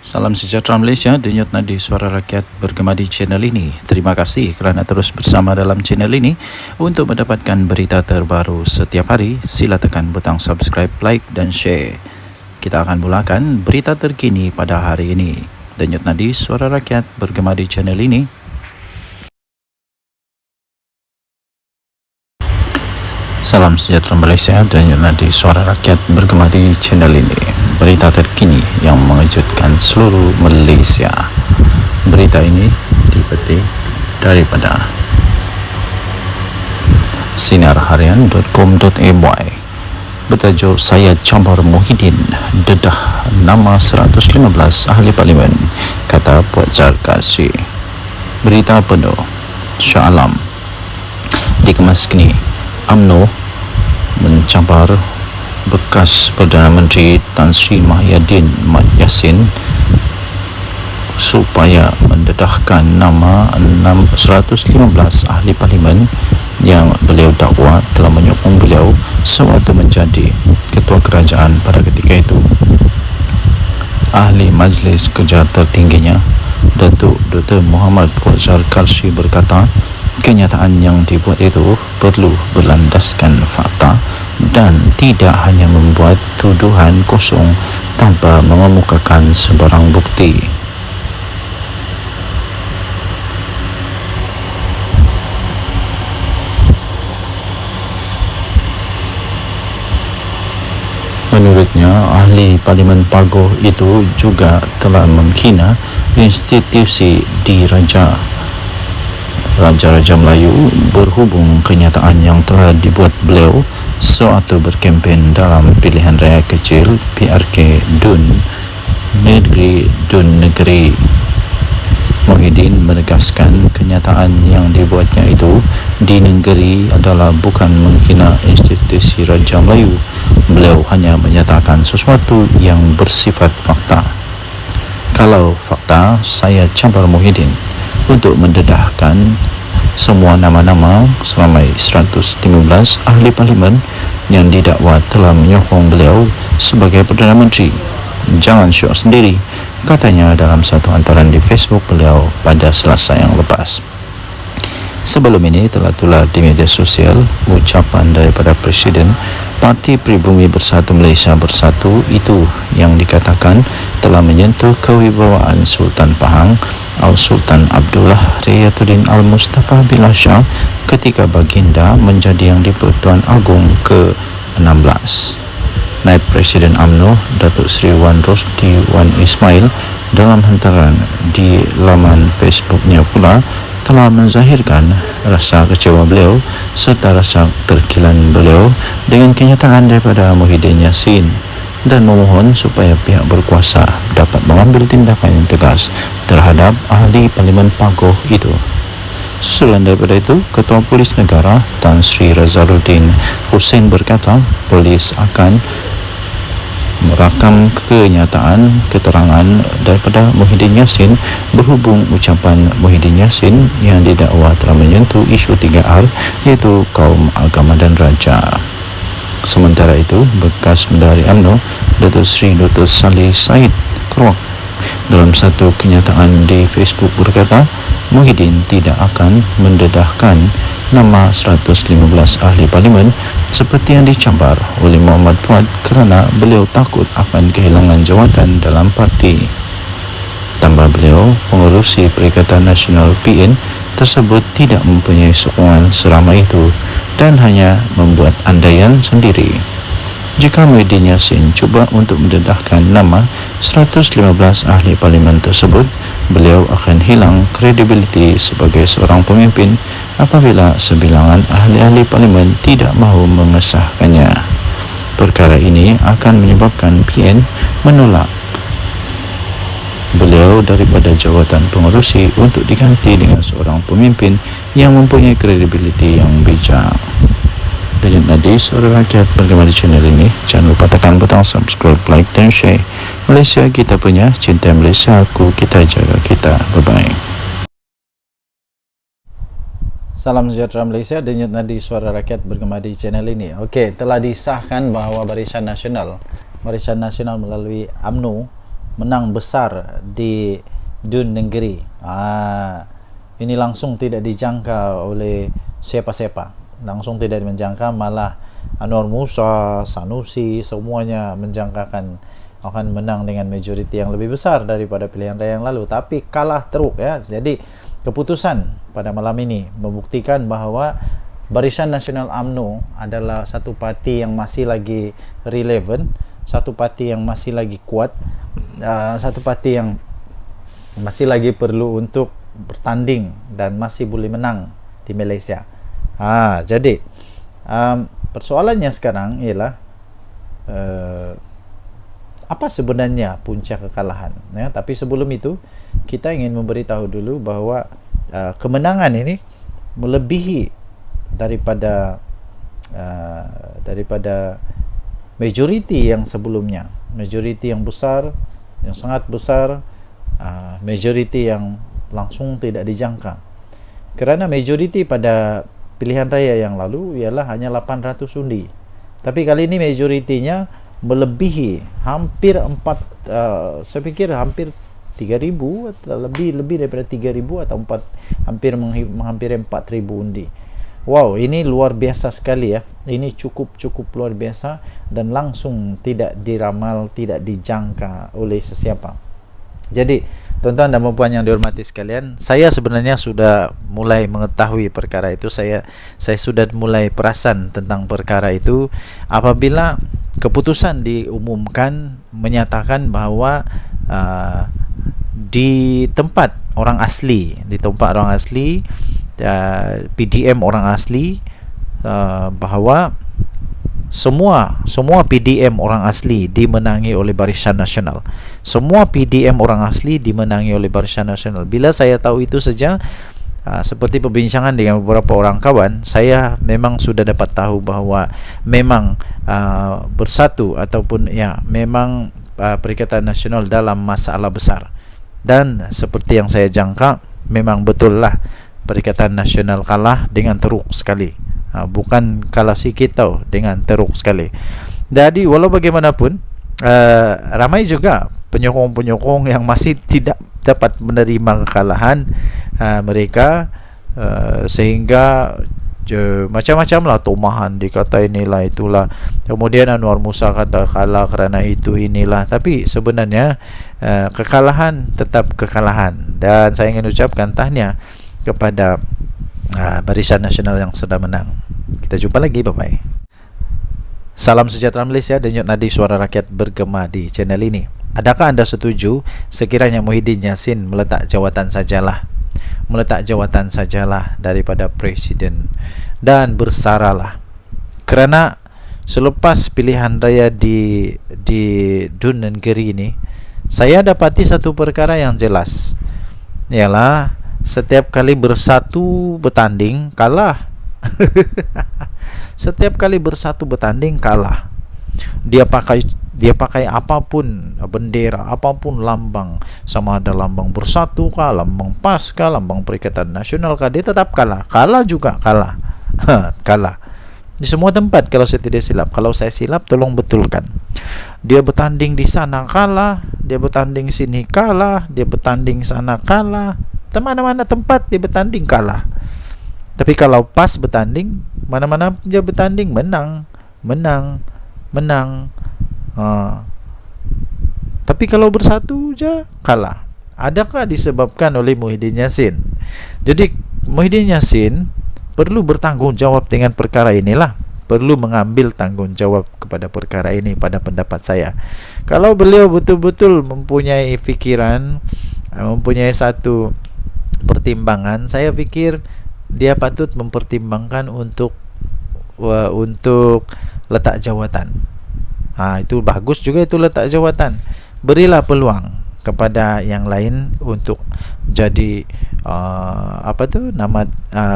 Salam sejahtera Malaysia, denyut nadi suara rakyat bergema di channel ini. Terima kasih kerana terus bersama dalam channel ini. Untuk mendapatkan berita terbaru setiap hari, sila tekan butang subscribe, like dan share. Kita akan mulakan berita terkini pada hari ini. Denyut nadi suara rakyat bergema di channel ini. Salam sejahtera Malaysia, denyut nadi suara rakyat bergema di channel ini. Berita terkini yang mengejutkan seluruh Malaysia. Berita ini dipetik daripada sinarharian.com.my bertajuk Saya Campar Muhyiddin dedah nama 115 ahli parlimen, kata Puan Zarkasi. Berita penuh Shah Alam dikemas kini. UMNO mencampar bekas Perdana Menteri Tan Sri Muhyiddin Mat Yassin supaya mendedahkan nama 115 ahli parlimen yang beliau dakwa telah menyokong beliau sewaktu menjadi ketua kerajaan pada ketika itu. Ahli Majlis Kerja tertingginya, Datuk Dr. Muhammad Fauzal Karshi berkata, kenyataan yang dibuat itu perlu berlandaskan fakta dan tidak hanya membuat tuduhan kosong tanpa mengemukakan sebarang bukti. Menurutnya, ahli Parlimen Pagoh itu juga telah menghina institusi diraja Raja-Raja Melayu berhubung kenyataan yang telah dibuat beliau sewaktu berkempen dalam pilihan raya kecil PRK Dun Negeri. Muhyiddin menegaskan kenyataan yang dibuatnya itu di negeri adalah bukan menghina institusi Raja Melayu. Beliau hanya menyatakan sesuatu yang bersifat fakta. Kalau fakta, saya campar Muhyiddin untuk mendedahkan semua nama-nama seramai 115 ahli parlimen yang didakwa telah menyokong beliau sebagai Perdana Menteri. Jangan syok sendiri, katanya dalam satu hantaran di Facebook beliau pada Selasa yang lepas. Sebelum ini telah tular di media sosial ucapan daripada Presiden Parti Pribumi Bersatu Malaysia Bersatu itu yang dikatakan telah menyentuh kewibawaan Sultan Pahang Al-Sultan Abdullah Riyatuddin Al-Mustafa Billah Shah ketika baginda menjadi Yang di-Pertuan Agong ke-16. Naib Presiden UMNO Datuk Seri Wan Rosdi Wan Ismail dalam hantaran di laman Facebooknya pula telah menzahirkan rasa kecewa beliau serta rasa terkilan beliau dengan kenyataan daripada Muhyiddin Yassin dan memohon supaya pihak berkuasa dapat mengambil tindakan yang tegas terhadap ahli Parlimen Pagoh itu. Susulan daripada itu, Ketua Polis Negara Tan Sri Razaluddin Hussein berkata polis akan merakam keterangan daripada Muhyiddin Yassin berhubung ucapan Muhyiddin Yassin yang didakwa telah menyentuh isu 3R iaitu kaum, agama dan raja. Sementara itu, bekas Bendahari UMNO Datuk Seri Dr. Saleh Said Kroak dalam satu kenyataan di Facebook berkata Muhyiddin tidak akan mendedahkan nama 115 ahli parlimen seperti yang dicampar oleh Muhammad Fuad kerana beliau takut akan kehilangan jawatan dalam parti. Tambah beliau, pengerusi Perikatan Nasional PN tersebut tidak mempunyai sokongan seramai itu dan hanya membuat andaian sendiri. Jika Muhyiddin Yassin cuba untuk mendedahkan nama 115 ahli parlimen tersebut, beliau akan hilang kredibiliti sebagai seorang pemimpin apabila sebilangan ahli-ahli parlimen tidak mahu mengesahkannya. Perkara ini akan menyebabkan PN menolak beliau daripada jawatan pengerusi untuk diganti dengan seorang pemimpin yang mempunyai kredibiliti yang bijak. Denyut nadi suara rakyat bergema di channel ini. Jangan lupa tekan butang subscribe, like dan share. Malaysia kita punya, cinta Malaysia aku, kita jaga kita. Bye-bye. Salam sejahtera Malaysia, denyut nadi suara rakyat bergema di channel ini. Okey, telah disahkan bahawa Barisan Nasional melalui UMNO menang besar di Dun Negeri. Ini langsung tidak dijangka oleh siapa-siapa, langsung tidak menjangka, malah Anwar Musa, Sanusi, semuanya menjangkakan akan menang dengan majoriti yang lebih besar daripada pilihan raya yang lalu, tapi kalah teruk ya. Jadi keputusan pada malam ini membuktikan bahawa Barisan Nasional UMNO adalah satu parti yang masih lagi relevan, satu parti yang masih lagi kuat, satu parti yang masih lagi perlu untuk bertanding dan masih boleh menang di Malaysia. Jadi persoalannya sekarang ialah apa sebenarnya punca kekalahan ya. Tapi sebelum itu kita ingin memberitahu dulu bahawa kemenangan ini melebihi daripada majoriti yang sebelumnya, majoriti yang besar, yang sangat besar, majoriti yang langsung tidak dijangka. Kerana majoriti pada pilihan raya yang lalu ialah hanya 800 undi, tapi kali ini majoritinya melebihi hampir saya fikir hampir 3,000 atau lebih daripada 3,000 atau hampir 4,000 undi. Wow, ini luar biasa sekali ya. Ini cukup luar biasa dan langsung tidak diramal, tidak dijangka oleh sesiapa. Jadi tuan-tuan dan puan yang dihormati sekalian, saya sebenarnya sudah mulai mengetahui perkara itu. Saya sudah mulai perasan tentang perkara itu apabila keputusan diumumkan menyatakan bahawa di tempat orang asli, PDM orang asli, bahawa semua PDM orang asli dimenangi oleh Barisan Nasional. Semua PDM orang asli dimenangi oleh Barisan Nasional. Bila saya tahu itu saja, seperti perbincangan dengan beberapa orang kawan, saya memang sudah dapat tahu bahawa memang bersatu ataupun ya memang Perikatan Nasional dalam masalah besar. Dan seperti yang saya jangka, memang betul lah Perikatan Nasional kalah dengan teruk sekali. Bukan kalah sikit tau, dengan teruk sekali. Jadi walau bagaimanapun ramai juga penyokong-penyokong yang masih tidak dapat menerima kekalahan mereka, sehingga macam-macam lah tomahan, dikata inilah itulah, kemudian Anwar Musa kata kalah kerana itu inilah. Tapi sebenarnya kekalahan tetap kekalahan, dan saya ingin ucapkan tahniah kepada Barisan Nasional yang sudah menang. Kita jumpa lagi, bye-bye. Salam sejahtera Malaysia, denyut nadi suara rakyat bergema di channel ini. Adakah anda setuju sekiranya Muhyiddin Yassin meletak jawatan sajalah daripada Presiden dan bersaralah? Kerana selepas pilihan raya di Dun Negeri ini, saya dapati satu perkara yang jelas, ialah setiap kali bersatu bertanding kalah. Setiap kali bersatu bertanding kalah. Dia pakai apapun bendera, apapun lambang, sama ada lambang Bersatu kah, lambang PAS kah, lambang Perikatan Nasional kah, dia tetap kalah. Kalah juga kalah. Kalah di semua tempat kalau saya tidak silap. Kalau saya silap tolong betulkan. Dia bertanding di sana kalah, dia bertanding sini kalah, dia bertanding sana kalah, mana-mana tempat dia bertanding kalah. Tapi kalau PAS bertanding, mana-mana dia bertanding menang. Tapi kalau Bersatu je kalah. Adakah disebabkan oleh Muhyiddin Yassin? Jadi Muhyiddin Yassin perlu bertanggungjawab dengan perkara inilah, perlu mengambil tanggungjawab kepada perkara ini pada pendapat saya. Kalau beliau betul-betul mempunyai fikiran, mempunyai satu pertimbangan, saya fikir dia patut mempertimbangkan untuk letak jawatan. Itu bagus juga, itu letak jawatan. Berilah peluang kepada yang lain untuk jadi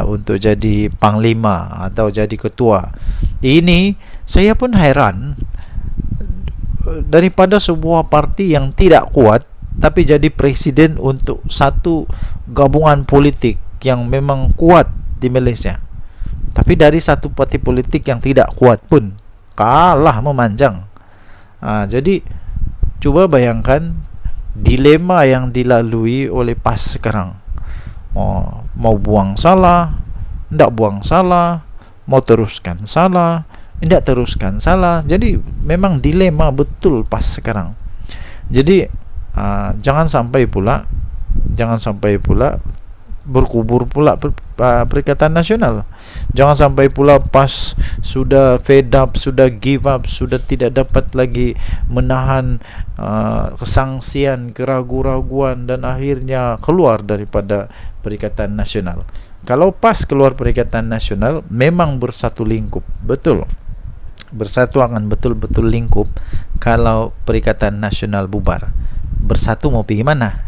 untuk jadi panglima atau jadi ketua. Ini saya pun heran, daripada sebuah parti yang tidak kuat tapi jadi presiden untuk satu gabungan politik yang memang kuat di Malaysia. Tapi dari satu parti politik yang tidak kuat pun kalah memanjang. Jadi cuba bayangkan dilema yang dilalui oleh PAS sekarang. Mau buang salah, tidak buang salah, mau teruskan salah, tidak teruskan salah. Jadi memang dilema betul PAS sekarang. Jadi jangan sampai pula berkubur pula Perikatan Nasional. Jangan sampai pula PAS sudah fed up, sudah give up, sudah tidak dapat lagi menahan kesangsian, keraguan-raguan, dan akhirnya keluar daripada Perikatan Nasional. Kalau PAS keluar Perikatan Nasional, memang bersatu lingkup, betul. Bersatu akan betul-betul lingkup. Kalau Perikatan Nasional bubar, bersatu mau pergi mana?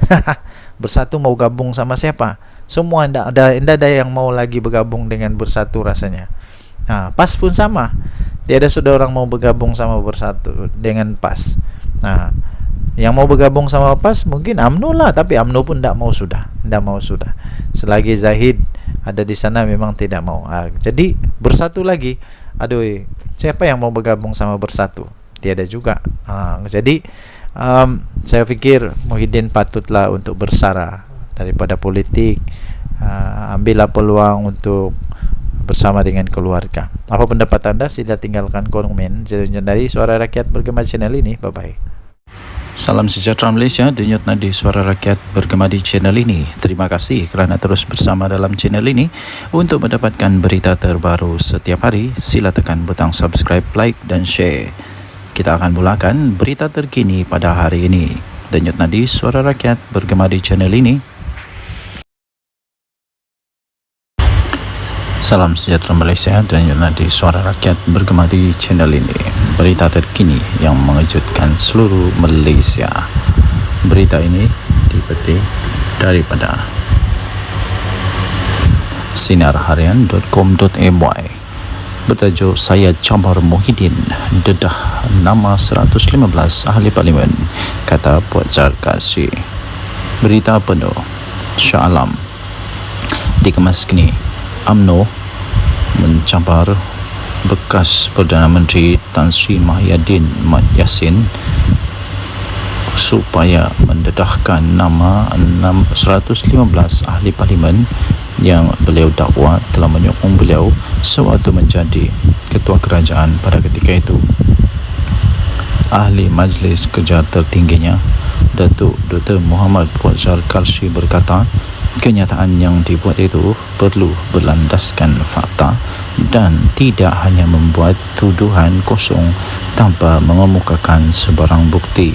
Bersatu mau gabung sama siapa? Semua tidak ada yang mau lagi bergabung dengan bersatu rasanya. PAS pun sama. Tiada sudah orang mau bergabung sama bersatu dengan PAS. Yang mau bergabung sama PAS mungkin UMNO lah, tapi UMNO pun tidak mau sudah. Selagi Zahid ada di sana memang tidak mau. Jadi bersatu lagi. Aduh, siapa yang mau bergabung sama bersatu? Tiada juga. Jadi saya pikir Muhyiddin patutlah untuk bersara daripada politik. Ambillah peluang untuk bersama dengan keluarga. Apa pendapat anda? Sila tinggalkan komen dari Suara Rakyat Bergema channel ini. Bye bye. Salam sejahtera Malaysia, denyut nadi Suara Rakyat Bergema di channel ini. Terima kasih kerana terus bersama dalam channel ini. Untuk mendapatkan berita terbaru setiap hari, sila tekan butang subscribe, like dan share. Kita akan mulakan berita terkini pada hari ini. Denyut nadi Suara Rakyat Bergema di channel ini. Salam sejahtera Malaysia, denyut nadi Suara Rakyat Bergema di channel ini. Berita terkini yang mengejutkan seluruh Malaysia. Berita ini dipetik daripada sinarharian.com.my bertajuk Saya Cabar Muhyiddin dedah nama 115 ahli parlimen, kata Puan Zarkasi. Berita penuh Shah Alam dikemas kini. UMNO mencabar bekas Perdana Menteri Tan Sri Muhyiddin Mat Yassin supaya mendedahkan nama 115 ahli parlimen yang beliau dakwa telah menyokong beliau sewaktu menjadi ketua kerajaan pada ketika itu. Ahli Majlis Kerja tertingginya Datuk Dr. Muhammad Puan Zarkasi berkata, kenyataan yang dibuat itu perlu berlandaskan fakta dan tidak hanya membuat tuduhan kosong tanpa mengemukakan sebarang bukti.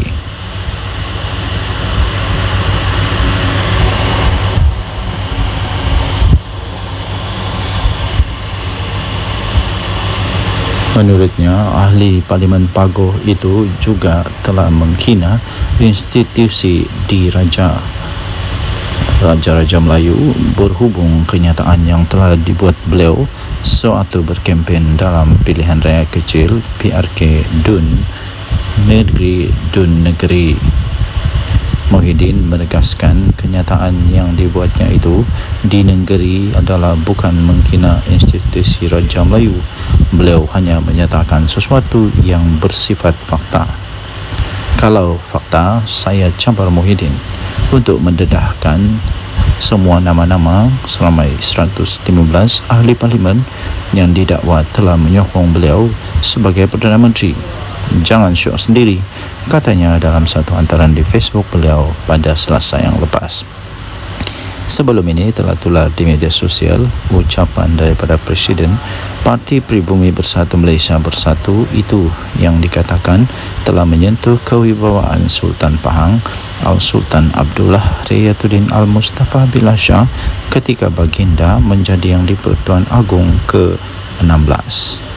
Menurutnya, ahli Parlimen Pagoh itu juga telah menghina institusi Raja Melayu berhubung kenyataan yang telah dibuat beliau sewaktu berkempen dalam pilihan raya kecil PRK Dun Negeri. Muhyiddin menegaskan kenyataan yang dibuatnya itu di negeri adalah bukan menghina institusi Raja Melayu. Beliau hanya menyatakan sesuatu yang bersifat fakta. Kalau fakta, saya cabar Muhyiddin untuk mendedahkan semua nama-nama selama 115 ahli parlimen yang didakwa telah menyokong beliau sebagai Perdana Menteri. Jangan syok sendiri, katanya dalam satu hantaran di Facebook beliau pada Selasa yang lepas. Sebelum ini telah tular di media sosial ucapan daripada Presiden Parti Pribumi Bersatu Malaysia Bersatu itu yang dikatakan telah menyentuh kewibawaan Sultan Pahang Al-Sultan Abdullah Riyatuddin Al-Mustafa Billah Shah ketika baginda menjadi Yang di-Pertuan Agong ke-16.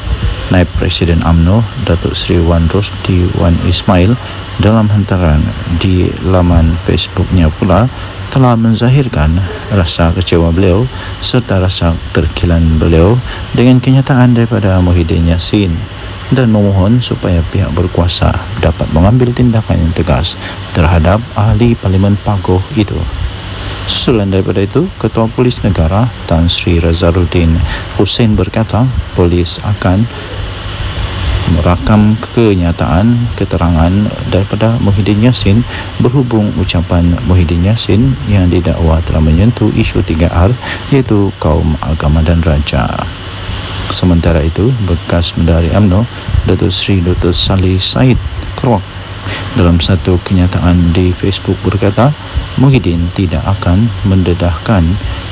Naib Presiden UMNO Datuk Seri Wan Rosdi Wan Ismail dalam hantaran di laman Facebooknya pula telah menzahirkan rasa kecewa beliau serta rasa terkilan beliau dengan kenyataan daripada Muhyiddin Yassin dan memohon supaya pihak berkuasa dapat mengambil tindakan yang tegas terhadap ahli Parlimen Pagoh itu. Susulan daripada itu, Ketua Polis Negara Tan Sri Razaruddin Hussein berkata polis akan merakam kenyataan keterangan daripada Muhyiddin Yassin berhubung ucapan Muhyiddin Yassin yang didakwa telah menyentuh isu 3R iaitu kaum, agama dan raja. Sementara itu, bekas Menteri UMNO Datuk Seri Dr. Saleh Said Keruak dalam satu kenyataan di Facebook berkata, Muhyiddin tidak akan mendedahkan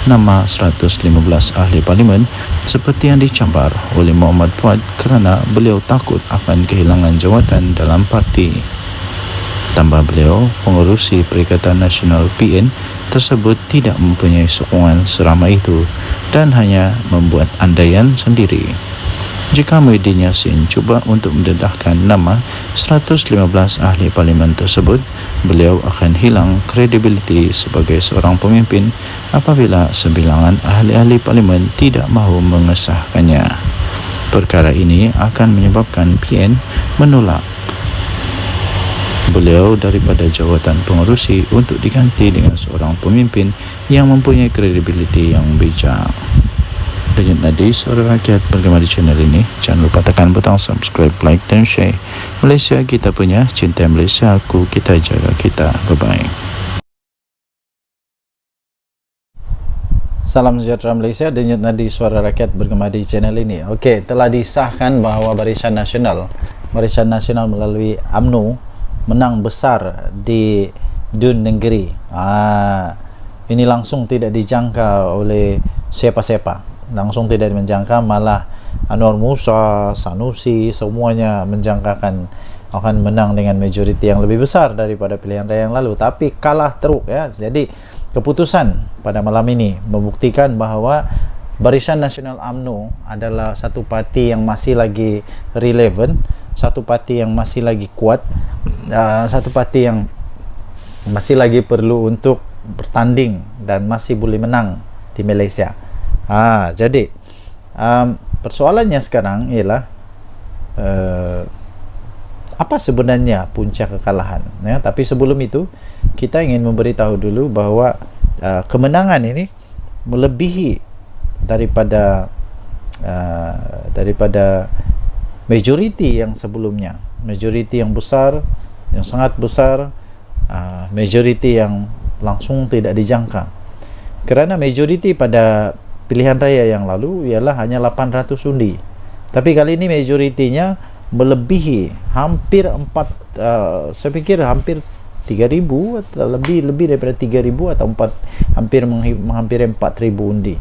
nama 115 ahli parlimen seperti yang dicabar oleh Muhammad Fuad kerana beliau takut akan kehilangan jawatan dalam parti. Tambah beliau, pengerusi Perikatan Nasional PN tersebut tidak mempunyai sokongan seramai itu dan hanya membuat andaian sendiri. Jika Muhyiddin Yassin cuba untuk mendedahkan nama 115 ahli parlimen tersebut, beliau akan hilang kredibiliti sebagai seorang pemimpin apabila sebilangan ahli-ahli parlimen tidak mahu mengesahkannya. Perkara ini akan menyebabkan PN menolak beliau daripada jawatan pengerusi untuk diganti dengan seorang pemimpin yang mempunyai kredibiliti yang bijak. Dengan tadi, Suara Rakyat bergema di channel ini. Jangan lupa tekan butang subscribe, like dan share. Malaysia kita punya, cinta Malaysia aku, kita jaga kita. Bye-bye. Salam sejahtera Malaysia, denyut nadi Suara Rakyat bergema di channel ini. Okey, telah disahkan bahawa Barisan Nasional melalui UMNO menang besar di Dun Negeri. Ini langsung tidak dijangka oleh siapa-siapa. Langsung tidak menjangka, malah Anwar Musa, Sanusi, semuanya menjangkakan akan menang dengan majoriti yang lebih besar daripada pilihan raya yang lalu, tapi kalah teruk ya. Jadi keputusan pada malam ini membuktikan bahawa Barisan Nasional UMNO adalah satu parti yang masih lagi relevan, satu parti yang masih lagi kuat, satu parti yang masih lagi perlu untuk bertanding dan masih boleh menang di Malaysia. Jadi persoalannya sekarang ialah apa sebenarnya punca kekalahan ya? Tapi sebelum itu kita ingin memberitahu dulu bahawa kemenangan ini melebihi daripada majoriti yang sebelumnya, majoriti yang besar, yang sangat besar, majoriti yang langsung tidak dijangka. Kerana majoriti pada pilihan raya yang lalu ialah hanya 800 undi, tapi kali ini majoritinya melebihi hampir saya fikir hampir 3,000 atau lebih daripada 3,000 atau hampir 4,000 undi.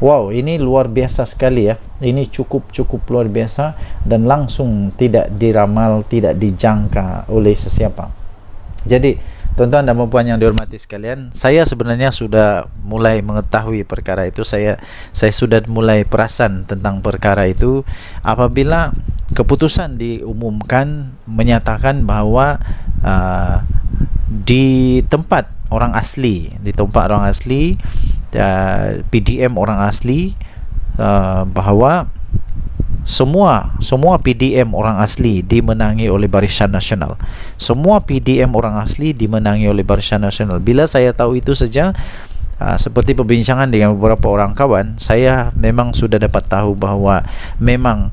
Wow, ini luar biasa sekali ya. Ini cukup luar biasa dan langsung tidak diramal, tidak dijangka oleh sesiapa. Jadi tuan-tuan dan puan yang dihormati sekalian, saya sebenarnya sudah mulai mengetahui perkara itu. Saya sudah mulai perasan tentang perkara itu apabila keputusan diumumkan menyatakan bahawa di tempat orang asli, PDM orang asli, bahawa semua PDM orang asli dimenangi oleh Barisan Nasional. Semua PDM orang asli dimenangi oleh Barisan Nasional. Bila saya tahu itu saja, seperti perbincangan dengan beberapa orang kawan, saya memang sudah dapat tahu bahawa memang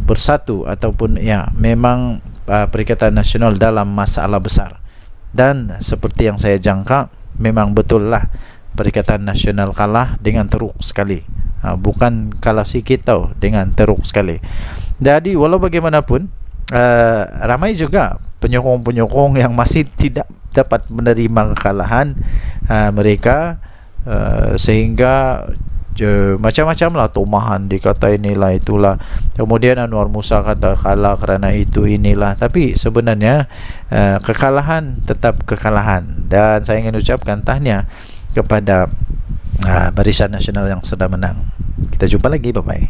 bersatu ataupun ya memang Perikatan Nasional dalam masalah besar. Dan seperti yang saya jangka, memang betul lah Perikatan Nasional kalah dengan teruk sekali. Bukan kalah sikit tau, dengan teruk sekali. Jadi walau bagaimanapun, ramai juga penyokong-penyokong yang masih tidak dapat menerima kekalahan mereka, sehingga macam-macam lah tomahan, dikata inilah itulah, kemudian Anwar Musa kata kalah kerana itu inilah. Tapi sebenarnya kekalahan tetap kekalahan, dan saya ingin ucapkan tahniah kepada Barisan Nasional yang sudah menang. Kita jumpa lagi, bye-bye.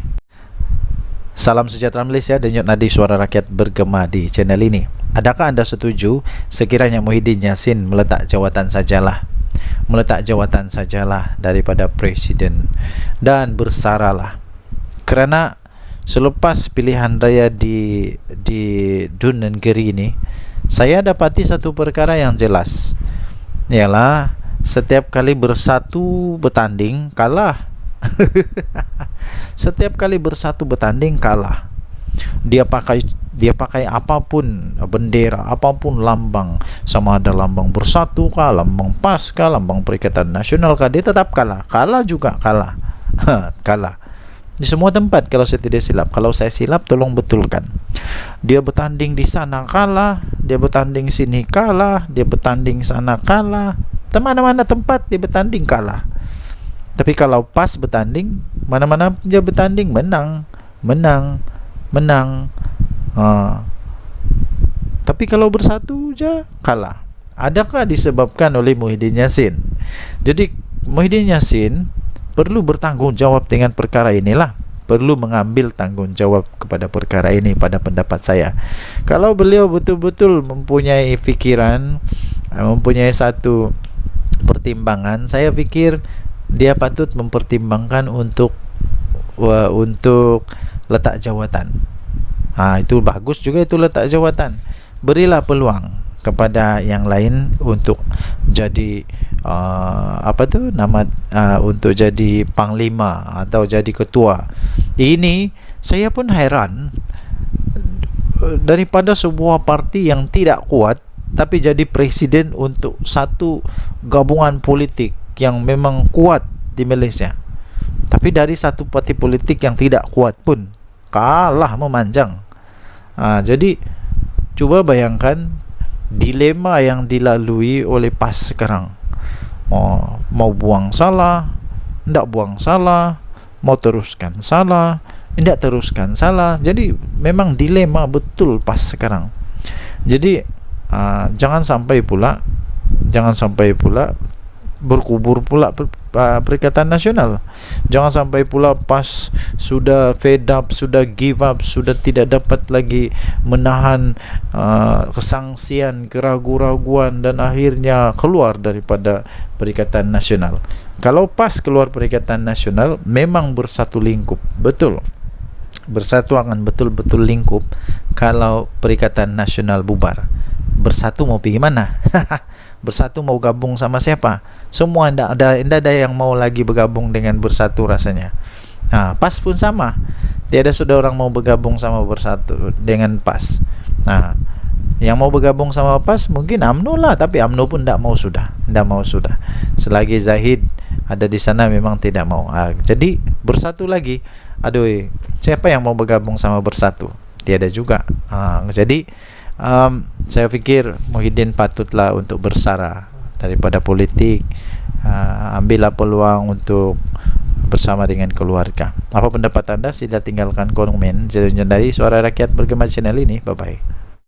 Salam sejahtera Malaysia, denyut nadi Suara Rakyat bergema di channel ini. Adakah anda setuju sekiranya Muhyiddin Yassin meletak jawatan sajalah daripada Presiden dan bersaralah? Kerana selepas pilihan raya di Dun Negeri ini, saya dapati satu perkara yang jelas, ialah setiap kali bersatu bertanding kalah. Setiap kali bersatu bertanding kalah. dia pakai apapun bendera, apapun lambang, sama ada lambang Bersatu kah, lambang PAS kah, lambang Perikatan Nasional kah, dia tetap kalah juga kalah. Kalah di semua tempat kalau saya tidak silap. Kalau saya silap tolong betulkan. Dia bertanding di sana kalah, dia bertanding sini kalah, dia bertanding sana kalah, mana-mana tempat dia bertanding kalah. Tapi kalau PAS bertanding, mana-mana dia bertanding menang. Tapi kalau Bersatu aja kalah. Adakah disebabkan oleh Muhyiddin Yassin? Jadi Muhyiddin Yassin perlu bertanggung jawab dengan perkara inilah, perlu mengambil tanggung jawab kepada perkara ini pada pendapat saya. Kalau beliau betul-betul mempunyai fikiran, mempunyai satu pertimbangan, saya pikir dia patut mempertimbangkan untuk letak jawatan. Itu bagus juga, itu letak jawatan. Berilah peluang kepada yang lain untuk jadi untuk jadi panglima atau jadi ketua. Ini saya pun heran, daripada sebuah parti yang tidak kuat tapi jadi presiden untuk satu gabungan politik yang memang kuat di Malaysia. Tapi dari satu parti politik yang tidak kuat pun kalah memanjang. Jadi coba bayangkan dilema yang dilalui oleh PAS sekarang. Mau buang salah, tidak buang salah, mau teruskan salah, tidak teruskan salah. Jadi memang dilema betul PAS sekarang. Jadi jangan sampai pula berkubur pula Perikatan Nasional. Jangan sampai pula PAS sudah fed up, sudah give up, sudah tidak dapat lagi menahan kesangsian, keraguan-raguan, dan akhirnya keluar daripada Perikatan Nasional. Kalau PAS keluar Perikatan Nasional, memang bersatu lingkup, betul. Bersatu akan betul-betul lingkup. Kalau Perikatan Nasional bubar, Bersatu mau pergi mana? Bersatu mau gabung sama siapa? Semua tidak ada yang mau lagi bergabung dengan Bersatu rasanya. PAS pun sama. Tiada sudah orang mau bergabung sama Bersatu dengan PAS. Yang mau bergabung sama PAS mungkin UMNO lah, tapi UMNO pun tidak mau sudah. Selagi Zahid ada di sana memang tidak mau. Jadi Bersatu lagi. Aduh, siapa yang mau bergabung sama Bersatu? Tiada juga. Jadi saya pikir Muhyiddin patutlah untuk bersara daripada politik. Ambillah peluang untuk bersama dengan keluarga. Apa pendapat anda? Sila tinggalkan komen dari Suara Rakyat Bergema channel ini. Bye bye.